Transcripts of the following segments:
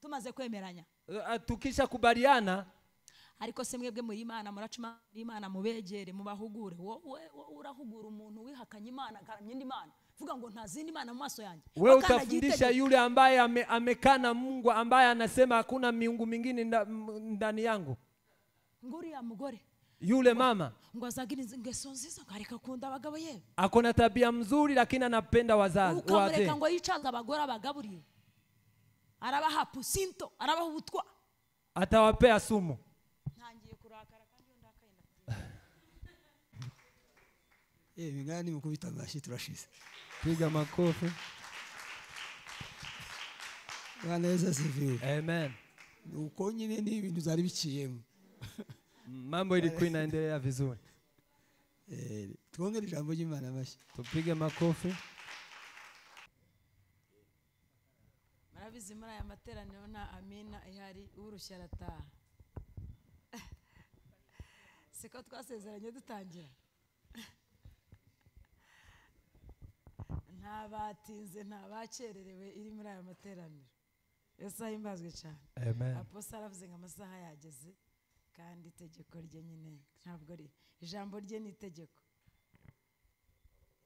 tumaze kwemeranya tukisha kubaliana ariko se mwebwe muri Imana muracuma Imana mubegere mubahugure wowe urahugura umuntu wihakanye Imana akaramya indi Imana vuga ngo nta zindi Imana mu maso yanjye wewe utafundisha yule ambaye amekana Mungu ambaye anasema hakuna miungu mingine ndani yangu nguri ya mugore yule mama ngo azagira ingeso nziza ngareka kunda abagabo ye akona tabia mzuri lakini anapenda wazazi wazee ukamureka ngo yicaza abagore abagaburiye arabaha pusinto arabaha ubutwa atawapea sumu ntangiye kurakara kandi yo ndakayenda bingani mukubita amashi turashize piga makofi Bwana Yesu asifiwe amen uko nyine ni ibintu zari biciyemo mambo ilikuwa inaendelea vizuri tuongere ijambo ry'Imana amashi tupige makofi marabizi muri aya materaniro na amina ihari urushya rataha siko twasezeranye dutangira nta batinze nta bacererewe iri muri aya materaniro Yesu ahimbazwe cyane amen apostle aravuze ngo amasaha yageze kandi itegeko rye nyine ntabwo ari ijambo rye ni itegeko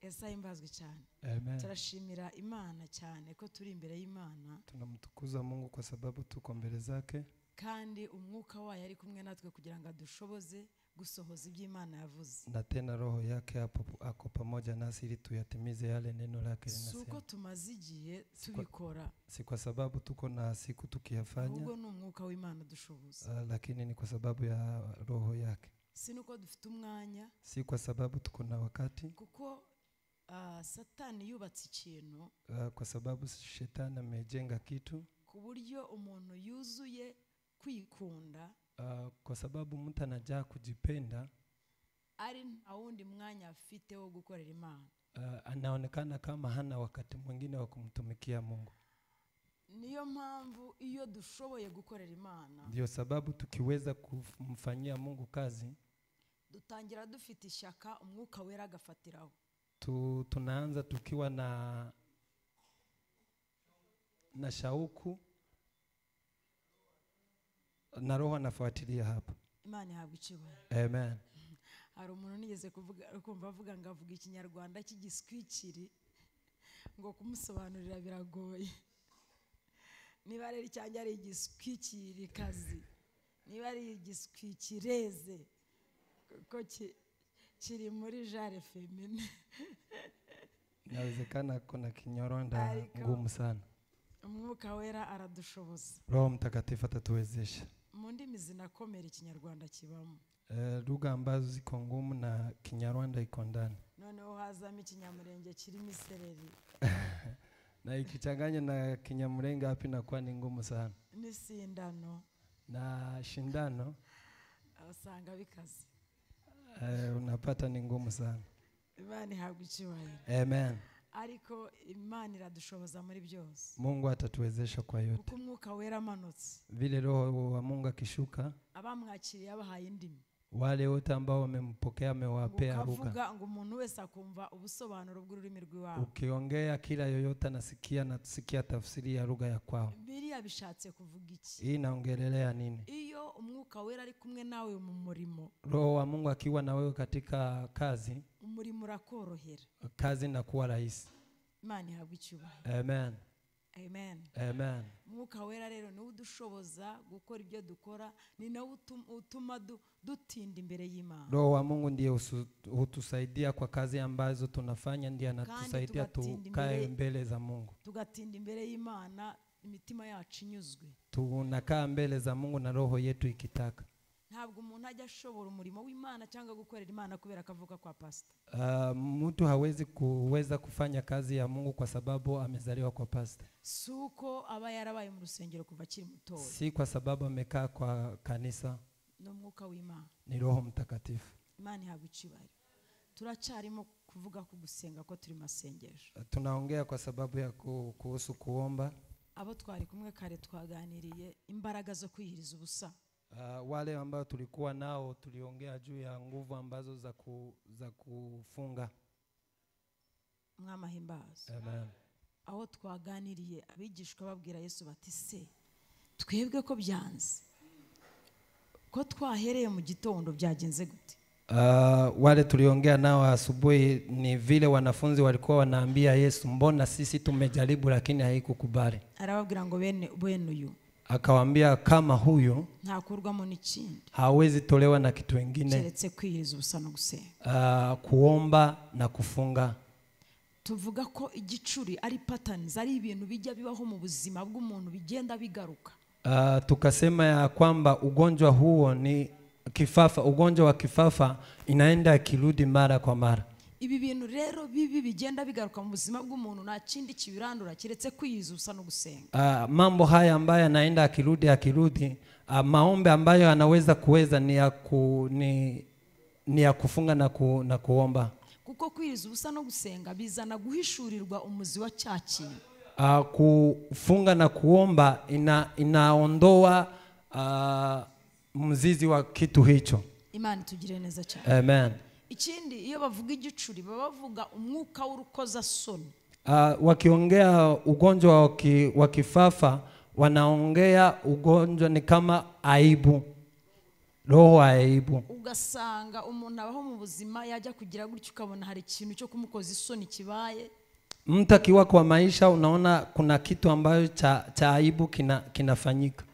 Yesu ahimbazwe cyane amen turashimira Imana cyane ko turi imbere y'Imana tunamtukuza Mungu kwa sababu tuko mbele zake kandi umwuka wayo ari kumwe natwe kugira ngo adushoboze gusohoza iby'Imana yavuze na tena roho yake hapo ako pamoja nasi ili tuyatimize yale neno lake linasema suko tumaze igihe tubikora si kwa sababu tuko na siku tukiyafanya ubwo ni umwuka w'Imana dushoboza lakini ni kwa sababu ya roho yake si nuko dufite umwanya si kwa sababu tuko na wakati kuko Satani yubatse ikintu kwa sababu shetani amejenga kitu ku buryo umuntu yuzuye kwikunda kwa sababu mtu anajaa kujipenda ari nta wundi mwanya afite wo gukorera Imana anaonekana kama hana wakati mwingine wa kumtumikia Mungu niyo mpamvu iyo dushoboye gukorera Imana ndio sababu tukiweza kumfanyia Mungu kazi dutangira dufite ishaka umwuka wera agafatiraho tunaanza tukiwa na shauku na roho anafuatilia hapa Imana ihabwa icyubahiro amen hari umuntu nigeze kuvuga kumva avuga ngo avuga ikinyarwanda cy'igiswikiri ngo kumusobanurira biragoye niba rero cyangwa ari igiswikiri kazi niba ari igiswikireze ko kiri muri genre feminine inawezekana kuna Kinyarwanda ngumu sana umwuka wera aradushoboza Roho Mtakatifu atatuwezesha mu ndimi zinakomera ikinyarwanda kibamo lugha ambazo ziko ngumu na Kinyarwanda iko ndani noneho hazamo ikinyamurenge kirimo isereri na ikichanganya na Kinyamurenge hapi inakuwa ni ngumu sana ni sindano na shindano usanga bikaze unapata ni ngumu sana Imana ihabwa icyubahiro amen ariko Imana iradushoboza muri byose Mungu atatuwezesha kwa yote kuko umwuka wera amanutse vile roho wa Mungu akishuka abamwakiriye abahaye indimi wale wote ambao wamempokea amewapea lugha ukavuga ngo umuntu wese akumva ubusobanuro bw'ururimi rw'iwabo ukiongea kila yoyote anasikia tafsiri ya lugha ya kwao Biblia bishatse kuvuga iki hii inaongelelea nini iyo umwuka wera ari kumwe nawe mu murimo roho wa Mungu akiwa na wewe katika kazi umurimo urakorohera kazi inakuwa rahisi Imana ihabwa icyubahiro amen amen amen umwuka wera rero ni udushoboza gukora ibyo dukora ni nawe utuma dutinda imbere y'Imana roho wa Mungu ndiye hutusaidia kwa kazi ambazo tunafanya ndiye anatusaidia tukae mbele za Mungu tugatinda imbere y'Imana imitima yacu inyuzwe tunakaa mbele za Mungu na roho yetu ikitaka ntabwo umuntu ajya ashobora umurimo w'Imana cyangwa gukorera Imana kubera akavuka kwa pastor mtu hawezi kuweza kufanya kazi ya Mungu kwa sababu amezaliwa kwa pastor suko aba yarabaye mu rusengero kuva kiri muto si kwa sababu amekaa kwa kanisa no mwuka w'Imana ni Roho Mtakatifu Imana ihabwa icyubahiro turacyarimo kuvuga ko gusenga ko turi masengesho tunaongea kwa sababu ya kuhusu kuomba abo twari kumwe kare twaganiriye imbaraga zo kwihiriza ubusa wale ambao tulikuwa nao tuliongea juu ya nguvu ambazo za kufunga mwamahimbazo amen aho twaganiriye abigishwa babwira Yesu bati se twebwe ko byanze ko twahereye mu gitondo byagenze gute? Wale tuliongea nao asubuhi ni vile wanafunzi walikuwa wanaambia Yesu, mbona sisi tumejaribu lakini haikukubali. Arababwira ngo bene uyu akawaambia kama huyu ntakurwamo n'ikindi hawezi tolewa na kitu kingine keretse kwiyiriza ubusa no gusenga, kuomba na kufunga. Tuvuga ko igicuri ari patterns, ari ibintu bijya bibaho mu buzima bw'umuntu bigenda bigaruka. Tukasema ya kwamba ugonjwa huo ni kifafa, ugonjwa wa kifafa inaenda kirudi mara kwa mara. Ibi bintu rero bibi bigenda bigaruka mu buzima bw'umuntu nta kindi kibirandura kiretse kwiyiza ubusa no gusenga. Mambo haya ambayo yanaenda akirudi, maombi ambayo anaweza kuweza ni ya kufunga na kuomba. Kuko kwiyiza ubusa no gusenga bizana guhishurirwa umuzi wa cyaki. Kufunga na kuomba inaondoa mzizi wa kitu hicho. Imani tugire neza cyane. Amen. Ikindi iyo bavuga igicuri bavuga umwuka w'urukoza soni. Wakiongea ugonjwa wa kifafa wanaongea ugonjwa ni kama aibu, roho aibu. Ugasanga umuntu abaho mu buzima yajya kugira gutyo ukabona hari ikintu cyo kumukoza isoni kibaye. Mtu akiwa kwa maisha unaona kuna kitu ambayo cha aibu kinafanyika.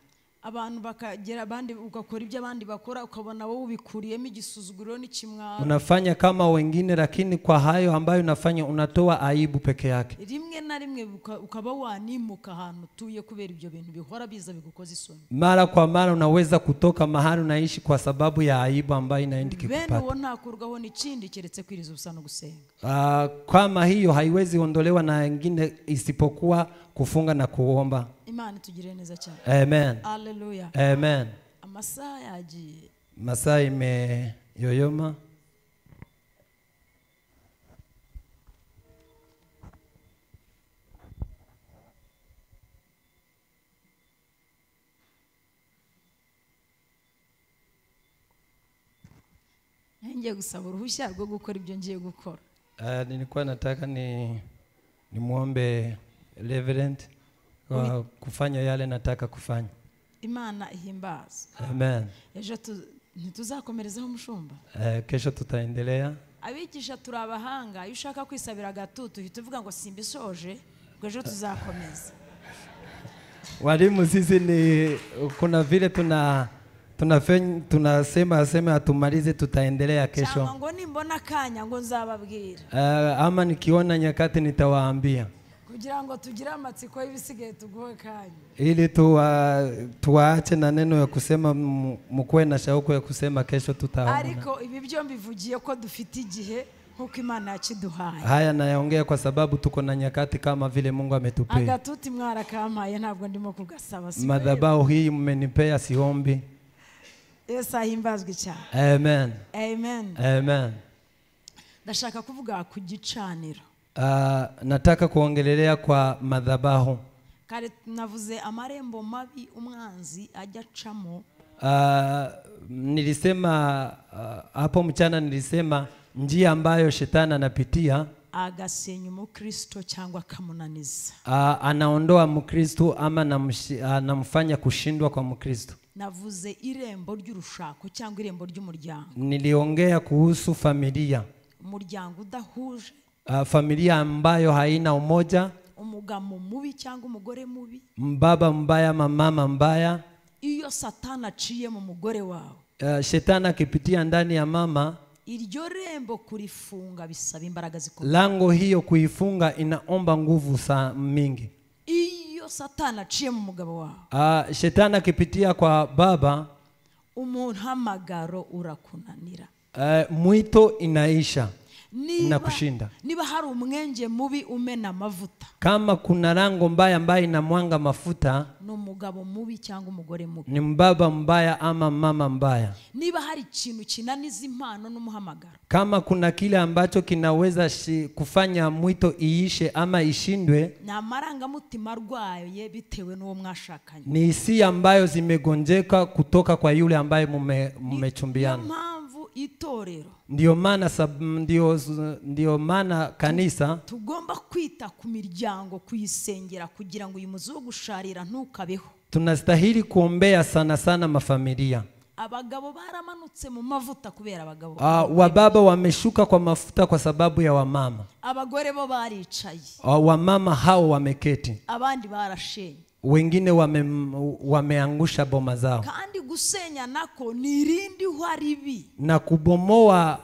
Abantu bakagera abandi ugakora ibyo abandi bakora ukabona wowe ubikuriyemo igisuzuguro n'ikimwaro. Unafanya kama wengine lakini kwa hayo ambayo unafanya unatoa aibu peke yake. Rimwe na rimwe ukaba wanimuka ahantu tuye kubera ibyo bintu bihora biza bigukoza isoni. Mara kwa mara unaweza kutoka mahali unaishi kwa sababu ya aibu ambayo inaenda kikupata. Bene uwo ntakurwaho n'ikindi keretse kwiriza ubusa no gusenga. Kama hiyo haiwezi ondolewa na wengine isipokuwa kufunga na kuomba. Imani tugire neza cyane. Amen. Hallelujah. Amen. Amasaha yagiye. Masaa imeyoyoma. Ngiye gusaba uruhushya rwo gukora ibyo ngiye gukora. Nilikuwa nataka ni muombe Reverend kwa kufanya yale nataka kufanya. Imana ihimbaza. Amen. Ejo ntituzakomerezaho mushumba. Kesho tutaendelea. Abigisha turabahanga, iyo ushaka kwisabira gatutu uhita uvuga ngo simbisoje, ejo tuzakomeza. Walimu sisi ni kuna vile tunasema atumalize tutaendelea kesho. Cyangwa ngo nimbona kanya ngo nzababwira. Ama nikiona nyakati nitawaambia. Kugira ngo tugire amatsiko y'ibisigaye tuguhe kanya. Ili tuwaache na neno ya kusema mkuwe na shauku ya kusema kesho tutaona. Ariko ibi byo mbivugiye ko dufite igihe nkuko Imana yakiduhaye. Haya nayaongea kwa sababu tuko na nyakati kama vile Mungu ametupea. Agatuti mwarakampaye ntabwo ndimo kugasaba. Madhabahu hii mmenipea siombi. Yesu ahimbazwe cyane. Amen. Amen. Amen. Ndashaka kuvuga ku gicaniro. Nataka kuongelelea kwa madhabahu. Kare navuze amarembo mabi umwanzi ajya camo. Nilisema hapo mchana nilisema njia ambayo shetani anapitia agasenya umukristo cyangwa kamunaniza. Anaondoa mkristo ama anamfanya kushindwa kwa mkristo. Navuze irembo ry'urushako cyangwa irembo ry'umuryango. Niliongea kuhusu familia. Umuryango udahuje. Familia ambayo haina umoja. Umugabo mubi cyangwa umugore mubi. Baba mbaya, mama mbaya. Iyo Satana aciye mu mugore wawe. Shetani akipitia ndani ya mama. Iryo rembo kurifunga bisaba imbaraga zikomeye. Lango hiyo kuifunga inaomba nguvu mingi. Iyo Satana aciye mu mugabo wawe. Shetani akipitia kwa baba. Umuhamagaro urakunanira. Mwito inaisha. Niba hari umwenge mubi umena amavuta. Kama kuna rango mbaya ambaye inamwanga mafuta. Ni umugabo mubi cyangwa umugore mubi. Ni mbaba mbaya ama mama mbaya. Niba hari ikintu kinaniza impano n'umuhamagaro. Kama kuna kile ambacho kinaweza kufanya mwito iishe ama ishindwe. Na marangamutima arwaye bitewe n'uwo mwashakanye. Ni hisia ambayo zimegonjeka kutoka kwa yule ambaye mmechumbiana. Mpamvu itorero. Ndio maana kanisa tugomba kwita ku miryango kuyisengera kugira ngo uyu muzi wo gusharira ntukabeho. tunastahili kuombea sana sana mafamilia. Abagabo baramanutse mu mavuta kubera abagabo. Wababa wameshuka kwa mafuta kwa sababu ya wamama. Abagore bo baricaye. Wamama hao wameketi. Abandi barashenye. Wengine wameangusha boma zao. Kandi gusenya nako nirindi hwaribi. Na kubomoa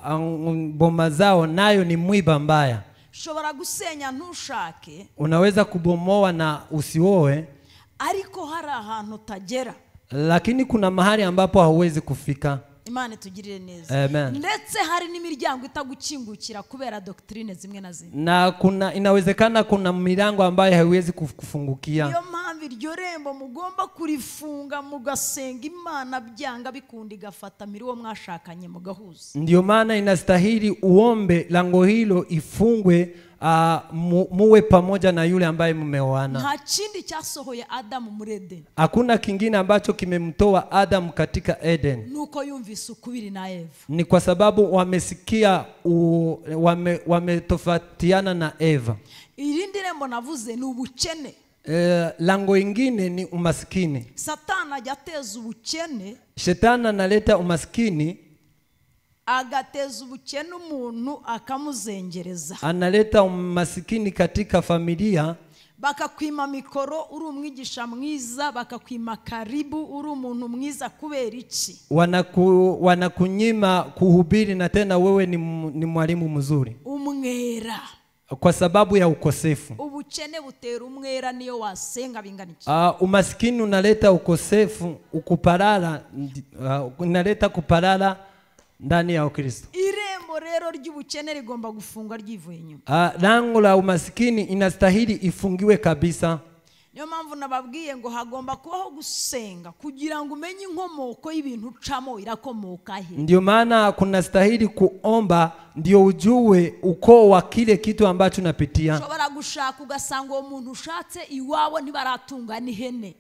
boma zao nayo ni mwiba mbaya. Shobora gusenya ntushake. Unaweza kubomoa na usioe. Ariko hari ahantu tagera. Lakini kuna mahali ambapo hauwezi kufika. Imana tugirire neza. Amen. Ndetse hari n'imiryango itagukingukira kubera doctrine zimwe na zimwe. Na inawezekana kuna milango ambayo haiwezi kufungukia. Iyo mpamvu iryo rembo mugomba kurifunga mugasenga Imana byanga bikundi gafata miriwo mwashakanye mugahuza. Ndio maana inastahili uombe lango hilo ifungwe, muwe pamoja na yule ambaye mmeoana. Nta kindi cyasohoye Adamu muri Eden. Hakuna kingine ambacho kimemtoa Adam katika Eden. Nuko yumvise ukubiri na Eva. Ni kwa sababu wamesikia wametofatiana na Eva. Irindi rembo navuze ni ubukene. Lango ingine ni umaskini. Satana ajateza ubukene. Shetani analeta umaskini. Agateza ubukene umuntu akamuzengereza. Analeta umasikini katika familia. Bakakwima mikoro uri umwigisha mwiza, bakakwima karibu uri umuntu mwiza kubera iki? Wanakunyima kuhubiri na tena wewe ni mwalimu mzuri. Umwera. Kwa sababu ya ukosefu. Ubukene butera umwera niyo wasenga bingana iki? Umasikini unaleta ukosefu, ukuparara, unaleta kuparara ndani ya Kristo. Irembo rero ry'ubukene rigomba gufungwa ryivuye inyuma. Lango la umasikini inastahili ifungiwe kabisa. Niyo mpamvu nababwiye ngo hagomba kubaho gusenga kugira ngo umenye inkomoko y'ibintu ucamo irakomoka he. Ndio maana kuna stahili kuomba ndio ujue uko wa kile kitu ambacho unapitia. Ushobora gushaka ugasanga uwo muntu ushatse iwawe ntibaratunga ni hene.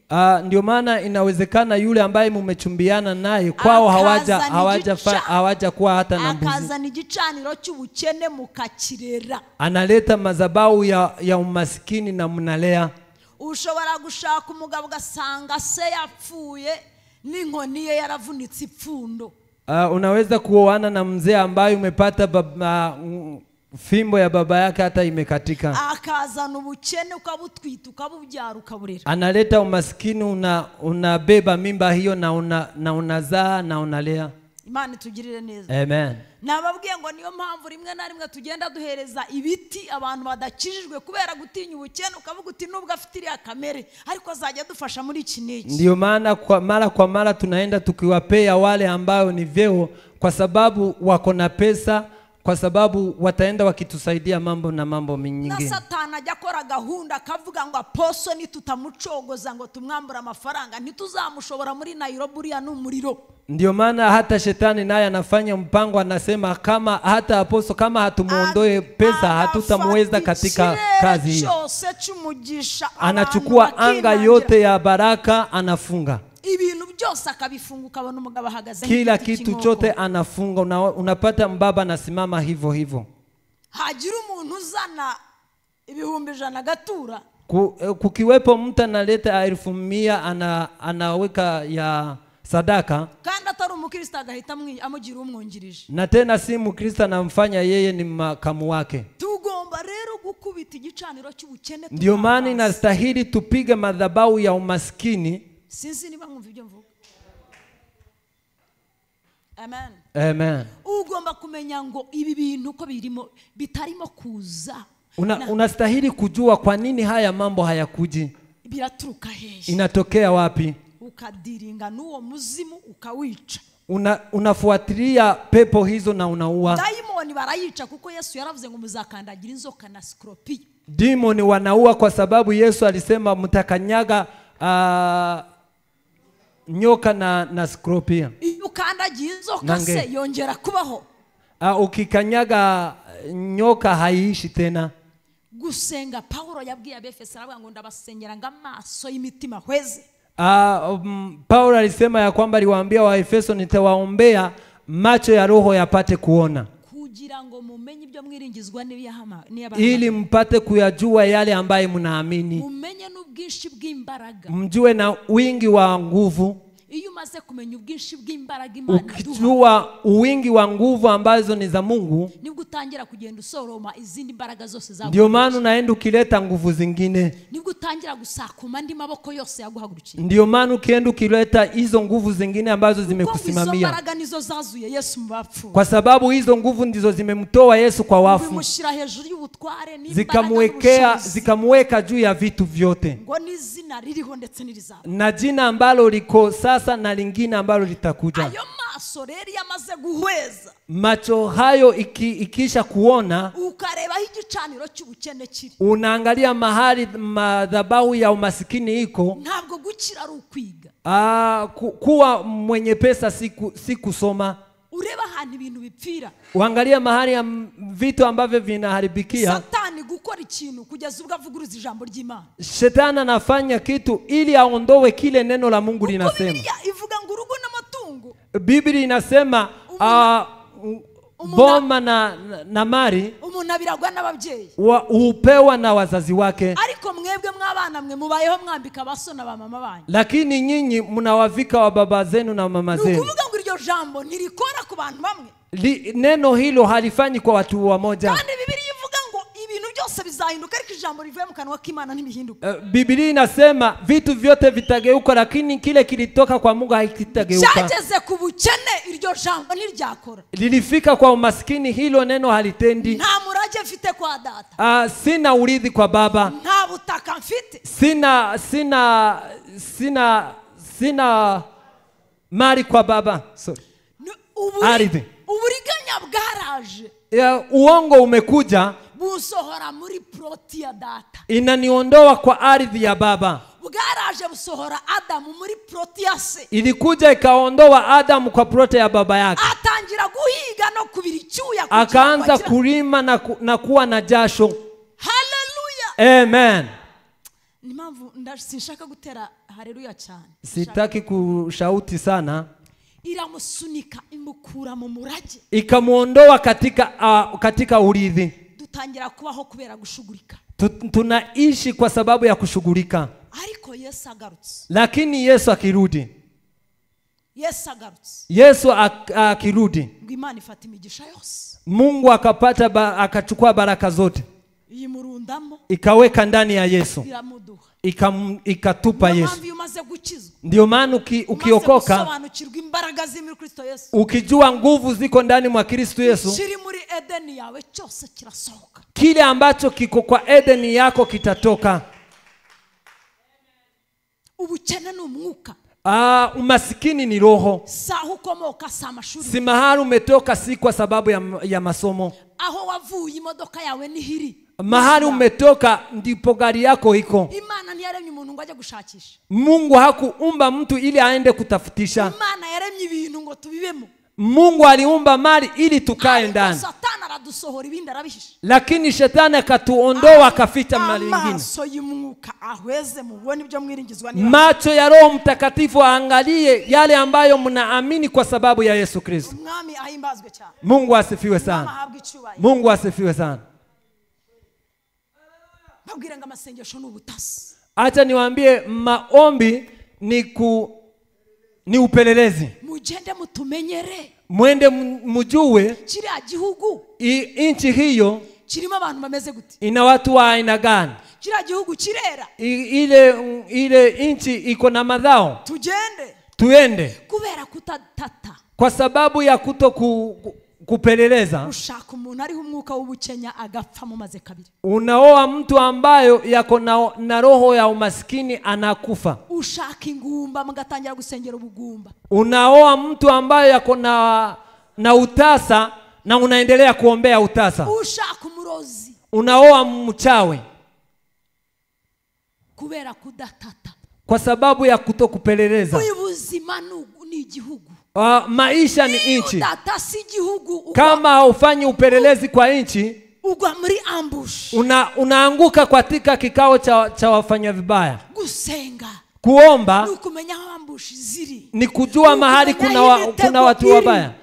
Ndio maana inawezekana yule ambaye mumechumbiana naye kwao hawaja kuwa hata na mbuzi. Akazana igicaniro cy'ubukene mukakirera. Analeta madhabahu ya umaskini na mnalea. Ushobora gushaka umugabo ugasanga se yapfuye n'inkoni ye yaravunitse ipfundo. Unaweza kuoana na mzee ambaye umepata fimbo ya baba yake hata imekatika. Akazana ubukene ukabutwita ukabubyara ukaburera. Analeta umaskini, unabeba mimba hiyo na unazaa na unalea. Imana tugirire neza. Amen. Nababwiye ngo niyo mpamvu rimwe na rimwe tugenda duhereza ibiti abantu badakijijwe kubera gutinya ubukene, ukavuga uti nubwo afite ya kamere ariko azajya dufasha muri iki n'iki. Ndio maana kwa mara tunaenda tukiwapea wale ambao ni vyeo kwa sababu wako na pesa, kwa sababu wataenda wakitusaidia mambo na mambo mingine. Na Satana ajya akora gahunda akavuga ngo aposo ni tutamucogoza ngo tumwambura amafaranga ntituzamushobora muri Nairobi ya n'umuriro. Ndio maana hata shetani naye anafanya mpango, anasema kama hata aposto kama hatumuondoe pesa hatutamweza katika kazi hii. Anachukua anga yote ya baraka anafunga. Ibintu byose akabifunga ukabona umugabo ahagaze. Kila kitu chote anafunga, unapata mbaba anasimama hivyo. Hagira umuntu uzana ibihumbi 100 gatura. Kukiwepo mtu analeta 1,100 anaweka ya sadaka. Kandi atari umukristo agahita amugira umwungirije. Na tena si mukristo anamfanya yeye ni makamu wake. Tugomba rero gukubita igicaniro cy'ubukene. Ndio maana inastahili tupige madhabahu ya umaskini. Sinzi niba mwumva ibyo mvuga. Amen. Amen. Ugomba kumenya ngo ibi bintu ko birimo bitarimo kuza. Unastahili kujua kwa nini haya mambo hayakuji. Biraturuka hehe? Inatokea wapi? Ukadiringa nuwo muzimu ukawica. Unafuatilia pepo hizo na unaua. Daimoni barayica kuko Yesu yaravuze ngo muzakandagira inzoka na scorpion. Demoni wanaua kwa sababu Yesu alisema mtakanyaga nyoka na scorpion. Ukandagira inzoka se yongera kubaho. Ukikanyaga nyoka haiishi tena. Gusenga Paulo yabwiye Abefeso aravuga ngo ndabasengera ngamaso y'imitima hweze. Paulo alisema ya kwamba aliwaambia Waefeso nitawaombea macho ya roho yapate kuona. kugira ngo mumenye ibyo mwiringizwa n'ibiyahama ili mpate kuyajua yale ambaye mnaamini, mumenye n'ubwinshi bw'imbaraga, mjue na wingi wa nguvu. iyo umaze kumenya ubwinshi bw'imbaraga Imana iduha, Ukijua wingi wa nguvu ambazo ni za Mungu, nibwo utangira kugenda usoroma izindi mbaraga zose zawe. ndio maana unaenda ukileta nguvu zingine. Nibwo utangira gusakuma andi maboko yose yaguhagurukiye. Ndio maana ukienda ukileta hizo nguvu zingine ambazo zimekusimamia. Izo mbaraga nizo zazuye Yesu mu bapfu. Kwa sababu hizo nguvu ndizo zimemtoa Yesu kwa wafu. Bimushira hejuru y'ubutware Zikamweka juu ya vitu vyote. Ngo n'izina ririho ndetse n'irizaba. Na jina ambalo liko sasa na lingine ambalo litakuja. Ayo maso rero yamaze guhweza. Macho hayo ikisha kuona, ukareba igicaniro cy'ubukene kiri, unaangalia mahali madhabahu ya umasikini iko, ntabwo gukira ari ukwiga. Kuwa mwenye pesa si kusoma. Ureba ahantu ibintu bipfira, uangalia mahali ya vitu ambavyo vinaharibikia. Satani gukora ikintu kugeza ubwo avuguruza ijambo ry'Imana. Shetani anafanya kitu ili aondoe kile neno la Mungu linasema. Biblia ivuga ngo urugo n'amatungo, Biblia inasema boma na mali umuntu abiragwa n'ababyeyi, upewa na wazazi wake. Ariko mwebwe mwabana mwe mubayeho mwambika basona ba mama banyu, lakini nyinyi mnawavika wa baba zenu na mama zenu. Nukuvuga ngo iryo jambo ntirikora ku bantu bamwe. Neno hilo halifanyi kwa watu wamoja. Kandi Biblia ivuga ngo ibintu byose bizahinduka ariko ijambo rivuye mu kanwa k'Imana ntibihinduka. Biblia inasema vitu vyote vitageuka, lakini kile kilitoka kwa Mungu hakitageuka. Cyageze ku bukene iryo jambo ntiryakora. Lilifika kwa umaskini, hilo neno halitendi. Nta murage mfite kwa data, sina urithi kwa baba, nta butaka mfite, sina mali kwa baba. Sorry. Ardhi. Uburiganya bwaraje. Uongo umekuja, busohora muri proti ya data, inaniondoa kwa ardhi ya baba. Bwaraje busohora Adamu muri proti ya se, ilikuja ikaondoa Adamu kwa proti ya baba yake. Atangira guhiga no kubira icyuya, akaanza kulima na kuwa na jasho. Hallelujah. Amen. Ni mpamvu sinshaka gutera haleluya cyane, sitaki kushauti sana. Iramusunika imukura mu murage, ikamuondoa katika urithi. Dutangira kubaho kubera gushugurika. Tunaishi kwa sababu ya kushughulika. Ariko Yesu agarutse, lakini Yesu akirudi, Yesu akirudi, Imana ifata imigisha yose, Mungu akachukua baraka zote, yimurundamo, ikaweka ndani ya Yesu, iramuduha, ikatupa Yesu. Ndio maana ukiokoka, ukijua nguvu ziko ndani mwa Kristo Yesu, kile ambacho kiko kwa Edeni yako kitatoka. Ubukene ni umwuka, umasikini ni roho. Si mahali umetoka, si kwa sababu ya masomo. Aho wavuye imodoka yawe ni hiri, mahali umetoka ndipo gari yako iko. Imana ntiyaremye umuntu ngo ajye gushakisha. Mungu hakuumba mtu ili aende kutafutisha. Imana yaremye ibintu ngo tubibemo. Mungu aliumba mali ili tukae ndani. Satani aradusohora ibindi arabihisha. Lakini shetani akatuondoa akaficha mali nyingine. Amaso y'umwuka ahweze mubone ibyo mwiringizwa ni. Macho ya Roho Mtakatifu aangalie yale ambayo mnaamini kwa sababu ya Yesu Kristo. Mwami ahimbazwe cyane. Mungu asifiwe sana. Mungu asifiwe sana. Babwira ngo amasengesho n'ubutasi. Acha niwaambie maombi ni upelelezi. Mugende mutumenyere. Mwende mjue kiriya gihugu, inchi hiyo kirimo abantu bameze gute, ina watu wa aina gani. Kiriya gihugu kirera, ile inchi iko na madhao. Tuende kubera kutatata, kwa sababu ya kupeleleza. Ushaka umuntu ari umwuka w'ubukenya agapfa mu maze kabiri. Unaoa mtu ambayo yako na roho ya umaskini anakufa. Ushaka ingumba mugatangira gusengera ubugumba. Unaoa mtu ambayo yako na utasa na unaendelea kuombea utasa. Ushaka umurozi. Unaoa mchawi kubera kudatata, kwa sababu ya kutokupeleleza. Ubuzima ni igihugu. Maisha ni inchi. Kama haufanyi upelelezi kwa inchi, ugwa muri ambush. Unaanguka katika kikao cha wafanya vibaya. Gusenga, kuomba nukumenya ambush ziri, ni kujua mahali kuna watu wabaya.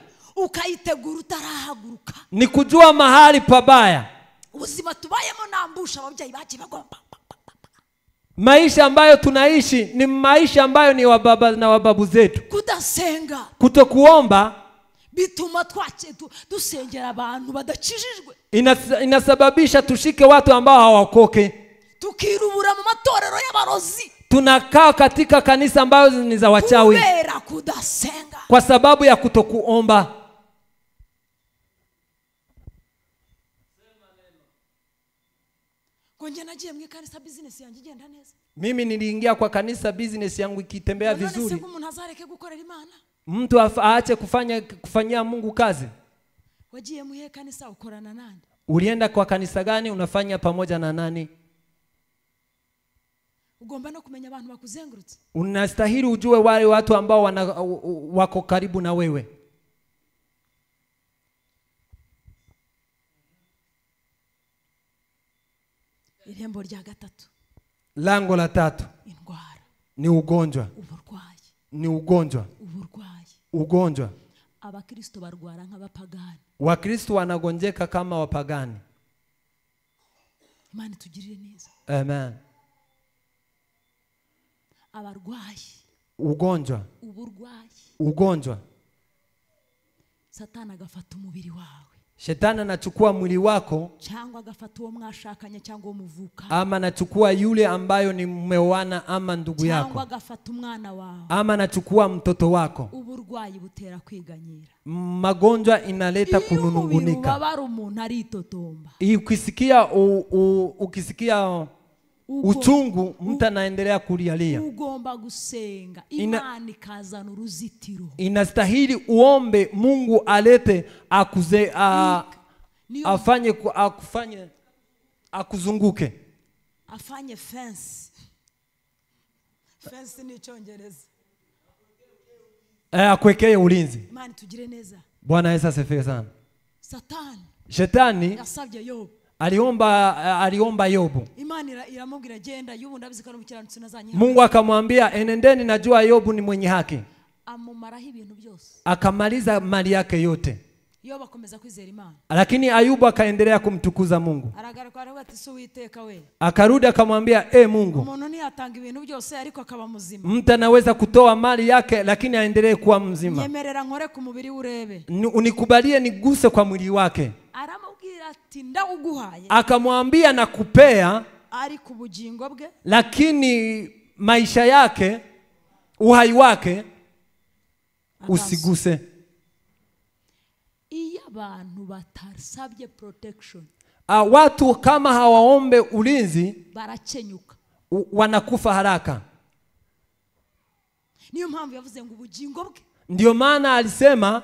ukayitegura utarahaguruka. Ni kujua mahali pabaya. Ubuzima tubayemo nambusha ababyeyi bacu bagomba. Maisha ambayo tunaishi ni maisha ambayo ni wababa na wababu zetu. Kudasenga, kutokuomba bituma dusengera abantu badakijijwe. Inasababisha tushike watu ambao hawakoke. Tukirubura mu matorero y'abarozi. Tunakaa katika kanisa ambazo ni za wachawi. Kubera kudasenga. Kwa sababu ya kutokuomba. Konje nagiye mu kanisa business yanjye igenda neza. Mimi niliingia kwa kanisa business yangu ikitembea vizuri. None umuntu azareke gukorera Imana. Mtu aache kufanyia Mungu kazi. Wagiye mu kanisa ukorana nani? Ulienda kwa kanisa gani, unafanya pamoja na nani? Ugomba no kumenya abantu bakuzengurutse. Unastahili ujue wale watu ambao wako karibu na wewe. Irembo rya gatatu. Lango la tatu. Indwara. Ni ugonjwa. Uburwayi. Ni ugonjwa. Uburwayi. Ugonjwa. Abakristo barwara nk'abapagani. Wakristo wanagonjeka kama wapagani. Imana tugirire neza. Amen. Abarwayi. Ugonjwa. Uburwayi. Ugonjwa. Satani agafata umubiri wawe. Shetani anachukua mwili wako, cyangwa agafata uwo mwashakanye cyangwa umuvuka, ama anachukua yule ambayo ni mmeoana ama ndugu yako, cyangwa agafata umwana wawe, ama anachukua mtoto wako. Uburwayi butera kwiganyira. Magonjwa inaleta kunungunika. Babara umuntu ari itotomba. Ukisikia uchungu, mtu anaendelea kulialia. Ugomba gusenga, Imana ikazana uruzitiro. Inastahili uombe Mungu alete akuzunguke. Afanye fence. Fence ni Cyongereza. Akwekee ulinzi. Imana tugire neza. Bwana Yesu asifiwe sana. Shetani yasabye Yobu. Aliomba Yobu. Imana iramubwira genda, Yobu ndabizika no mukiranutsi nazanye. Mungu akamwambia enendeni, najua Yobu ni mwenye haki. Amumaraho ibintu byose. Akamaliza mali yake yote. Yobu akomeza kwizera Imana. Lakini Ayubu akaendelea kumtukuza Mungu. Aragaruka aravuga ati so Uwiteka we. Akarudi akamwambia Mungu. Umuntu ntiyatanga ibintu byose ariko akaba muzima. Mtu anaweza kutoa mali yake lakini aendelee kuwa mzima. Nyemerera nkore ku mubiri urebe. Unikubalie niguse kwa mwili wake. Aramubwira ati ndawuguhaye. Akamwambia nakupea ari ku bugingo bwe, lakini maisha yake, uhai wake usiguse. Iyo abantu batasabye protection, watu kama hawaombe ulinzi, barakenyuka, wanakufa haraka. Niyo mpamvu yavuze ngo ubugingo bwe. Ndio maana alisema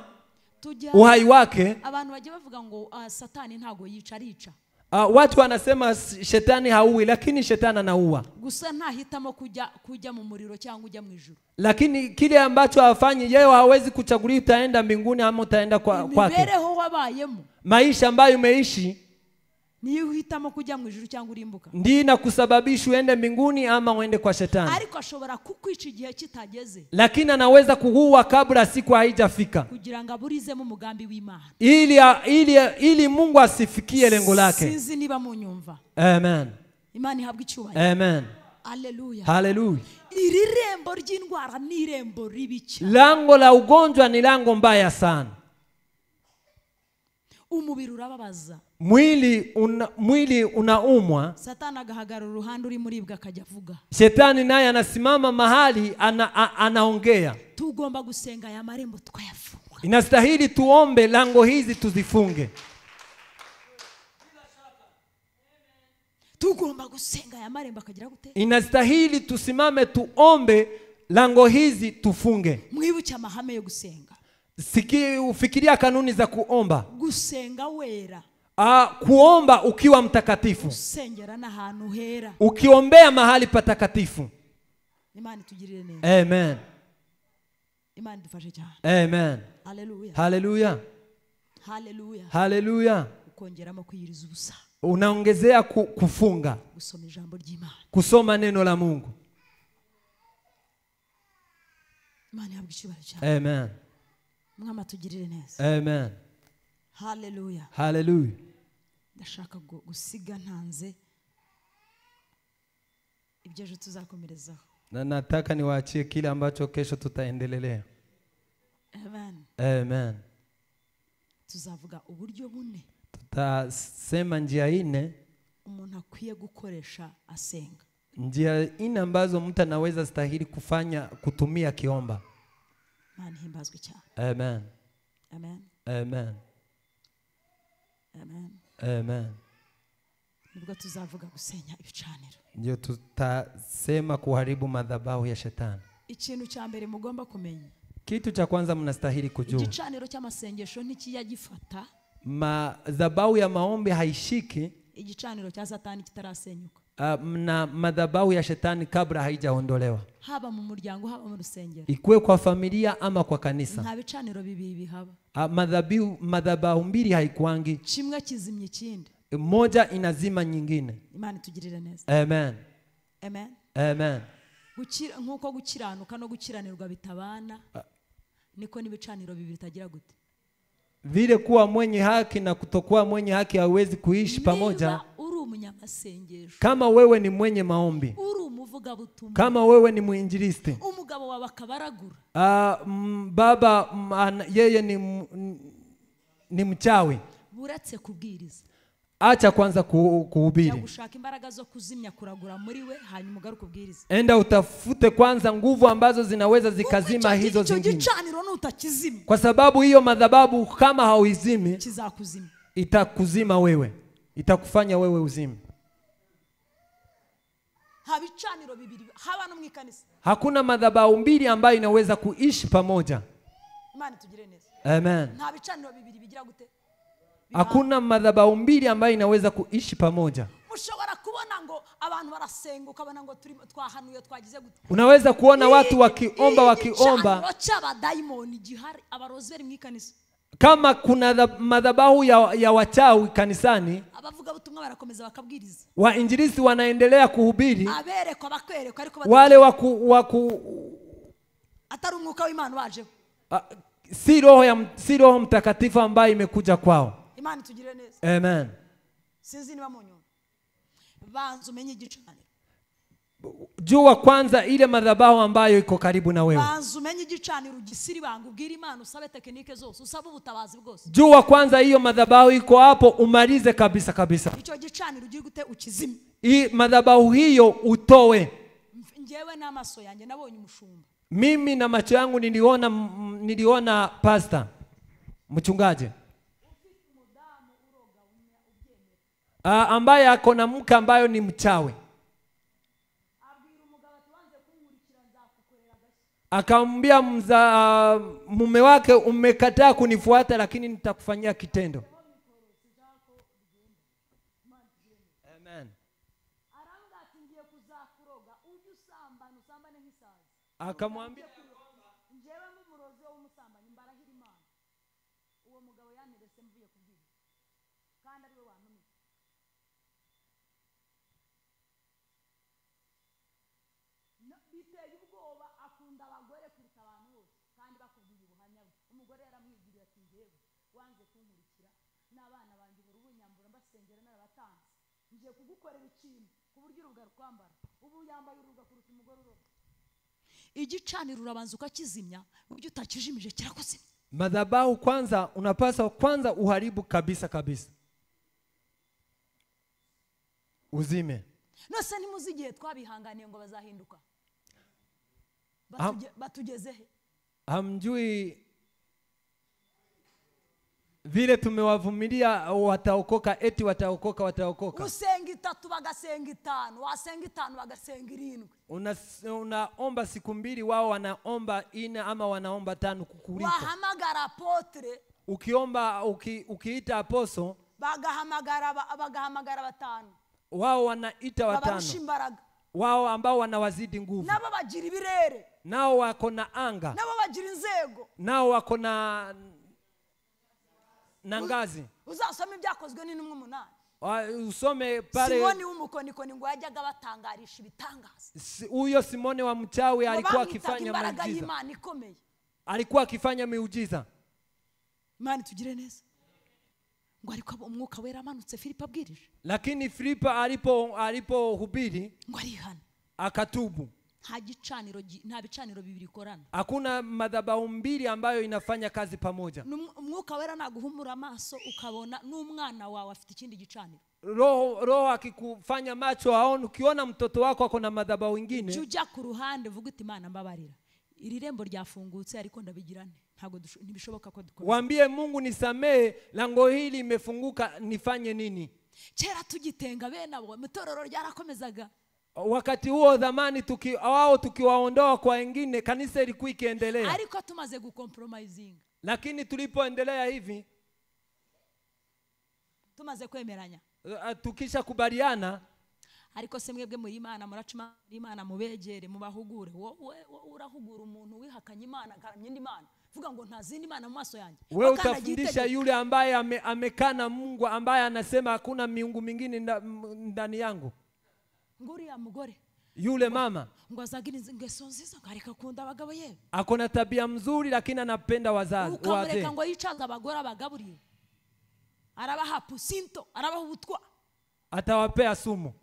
uhai wake. Abantu bagiye bavuga ngo Satani ntago yica, arica. Watu wanasema shetani haui, lakini shetani anaua. Gusa ntahitamo kujya mu muriro cyangwa ujya mu ijuru. Lakini kile ambacho hafanyi yeye, hawezi kuchagulia utaenda mbinguni ama utaenda kwake. Mibereho wabayemo, maisha ambayo umeishi, niyo uhitamo kujya mu ijuru cyangwa urimbuka. Ndiyo inakusababisha uende mbinguni ama uende kwa shetani. Ariko ashobora kukwica igihe kitageze. Lakini anaweza kuua kabla siku haijafika, kugira ngo aburizemo umugambi w'Imana, ili Mungu asifikie lengo lake. Sinzi niba munyumva. Amen. Imana ihabwe icyubahiro. Amen. Hallelujah. Hallelujah. Iri rembo ry'indwara ni irembo ribica. Lango la ugonjwa ni lango mbaya sana. Umubiri urababaza. Mwili unaumwa. Satani agahagarara uruhande uri muribwa akajya avuga. Shetani naye anasimama mahali anaongea. Tugomba gusenga ya marembo tukayafunga. Inastahili tuombe lango hizi tuzifunge. Tugomba gusenga ya marembo akagira gute? Inastahili tusimame tuombe lango hizi tufunge. Mwibuke amahame yo gusenga. Ufikiria kanuni za kuomba. Gusenga wera. Kuomba ukiwa mtakatifu. Usengera n'ahantu hera. Ukiombea mahali patakatifu. Imana tugirire neza. Amen. Imana dufashe cyane. Amen. Hallelujah. Hallelujah. Hallelujah. Hallelujah. Ukongeramo kwiyiriza ubusa. Unaongezea kufunga. Gusoma ijambo ry'Imana. Kusoma neno la Mungu. Imana yabwishubara cyane. Amen. mwama tugirire neza. Amen. Hallelujah. Hallelujah. Ndashaka gusiga ntanze ibyo ejo tuzakomerezaho. Na nataka niwaachie kile ambacho kesho tutaendelea. Amen. Amen. Tuzavuga uburyo bune Tutasema njia ine, umuntu akwiye gukoresha asenga. njia ine ambazo mtu anaweza stahili kutumia kiomba. Imana himbazwe cyane. Amen. Amen. Amen. Amen. Amen. Nibwo tuzavuga gusenya ibicaniro. Ndio tutasema kuharibu madhabahu ya shetani. Ikintu cya mbere mugomba kumenya, Kitu cha kwanza mnastahili kujua, igicaniro cy'amasengesho ntikiyagifata, madhabahu ya maombi haishiki igicaniro cya Satani kitarasenyuka. Na madhabahu ya shetani kabla haijaondolewa, haba mu muryango haba mu rusengero, ikuwe kwa familia ama kwa kanisa. nta bicaniro bibiri bihaba. Madhabahu mbili haikuangi, kimwe kizimye ikindi, moja inazima nyingine. Imana tugirire neza. Amen. Amen. Amen. Nkuko gukiranuka no gukiranirwa bitabana, niko n'ibicaniro bibiri tagira gute. Vile kuwa mwenye haki na kutokuwa mwenye haki hawezi kuishi pamoja. Uri umunyamasengesho, Kama wewe ni mwenye maombi, uri umuvuga butumwa, kama wewe ni muinjilisti, umugabo wawe akabaragura, baba yeye ni mchawi, buretse kubwiriza, acha kwanza kuhubiri. gushaka imbaraga zo kuzimya kuragura muri we, hanyuma ugaruka kubwiriza. Enda utafute kwanza nguvu ambazo zinaweza zikazima hizo zingine, gicaniro nutakizimya, kwa sababu hiyo madhabahu kama hauizimi kizakuzima, itakuzima wewe, itakufanya wewe uzime. habicaniro bibiri haba no mwikanisa, Hakuna madhabahu mbili ambayo inaweza kuishi pamoja. Imana tugire neza. Amen. Nta bicaniro bibiri bigira gute. Hakuna madhabahu mbili ambayo inaweza kuishi pamoja. Mushobora kubona ngo abantu barasenga ukabona ngo twahanuye twagize gute. Unaweza kuona watu wakiomba cy'abadaimoni gihari abarozeri mwikanisa. Kama kuna madhabahu ya wachawi kanisani, abavuga butumwa barakomeza bakabwiriza, wainjilisti wanaendelea kuhubiri, aberekwa bakwerekwa ariko wale atari umwuka w'Imana waje, si roho mtakatifu ambaye imekuja kwao. Imana tugire neza. Amen. Sinzi niba munyo banzu menye igicaniro, jua kwanza ile madhabahu ambayo iko karibu na wewe. banzu menye igicaniro gisiri bangu ubwira Imana, usabe tekinike zose, usabe ubutabazi bwose. Jua kwanza hiyo madhabahu iko hapo, umalize kabisa kabisa. Icyo gicaniro ugiye gute ukizime. Hii madhabahu hiyo utowe. Ngewe n'amaso yanjye nabonye umushumba, mimi na macho yangu niliona pastor mchungaji ambaye ako na mke ambayo ni mchawi. Akamwambia mume wake, umekataa kunifuata lakini nitakufanyia kitendo. Amen. Akamwambia njewe nk'umurozi w'umusambanyi mbarahira Imana, uwo mugabo yanterese mvuye kubwira kandi ari we wantumye. Biteye ubwoba, akunda abagore kuruta abantu bose kandi bakubwiye ubuhamya bwe. Umugore yaramwigiriye ati njewe wanze kunkurikira n'abana banjye buri bunyambura mbasengera n'abatanzi, ngiye kugukorera ikintu ku buryo uruga rwambara, ubu yambaye uruga kuruta umugore uroga. Igicaniro urabanza ukakizimya, buryo utakijimije kirakuzimya. madhabahu kwanza unapaswa kwanza uharibu kabisa kabisa, uzime. Nose ntimuzigiye twabihanganiye ngo bazahinduka, batugezehe. Hamjui vile tumewavumilia wataokoka, eti wataokoka. Usenga 3 bagasenga 5, wasenga 5 bagasenga 7. Unaomba siku 2, wao wanaomba 4 ama wanaomba 5 kukuliko. Wahamagara apotre, ukiita aposo bagahamagara 5, wao wanaita 5, wao ambao wanawazidi nguvu. Nabo bagira ibirere, nao wako na anga, nabo bagira inzego, nao wako na ngazi. Uzasome ibyakozwe n'intumwa 8. Usome pale Simoni w'umukonikoni ngo yajyaga batangarisha ibitangaza. Huyo Simoni wa mchawi alikuwa akifanya miujiza. Imana ikomeye. Alikuwa akifanya miujiza. Imana tugire neza. Ngo ariko umwuka wera amanutse Filipo abwirije. Lakini Filipo alipohubiri Ngo arihana. akatubu. Nta bicaniro bibiri korana. Hakuna madhabahu mbili ambayo inafanya kazi pamoja. Umwuka wera naguhumura amaso ukabona n'umwana wawe afite ikindi gicaniro. Roho akikufanya macho aone, ukiona mtoto wako ako na madhabahu ingine, Jujya ku ruhande vuga uti Imana mbabarira. Iri rembo ryafungutse ariko ndabigirane. Ntago ntibishoboka ko dukora. Waambie Mungu nisamee, lango hili limefunguka, nifanye nini? Kera tugitenga bene abo mutororo ryarakomezaga. Wakati huo zamani tukiwaondoa kwa wengine, kanisa ilikuwa ikiendelea. Ariko tumaze gucompromising. Lakini tulipoendelea hivi, tumaze kwemeranya. Tukisha kubaliana, ariko se mwebwe muri Imana muracuma Imana mubegere mubahugure. Wowe urahugura umuntu wihakanye Imana karamye indi Imana. Vuga ngo ntazindi Imana mu maso yanjye. Wewe utafundisha yule ambaye amekana Mungu, ambaye anasema hakuna miungu mingine ndani yangu. Nguri ya mugore. Yule mama ngo azagira ingeso nziza ngareka kunda abagabo yewe. Akona tabia mzuri lakini anapenda wazazi. Ukamureka ngo yicaza abagore abagaburiye. Arabaha pusinto, arabaha ubutwa. Atawapea sumu.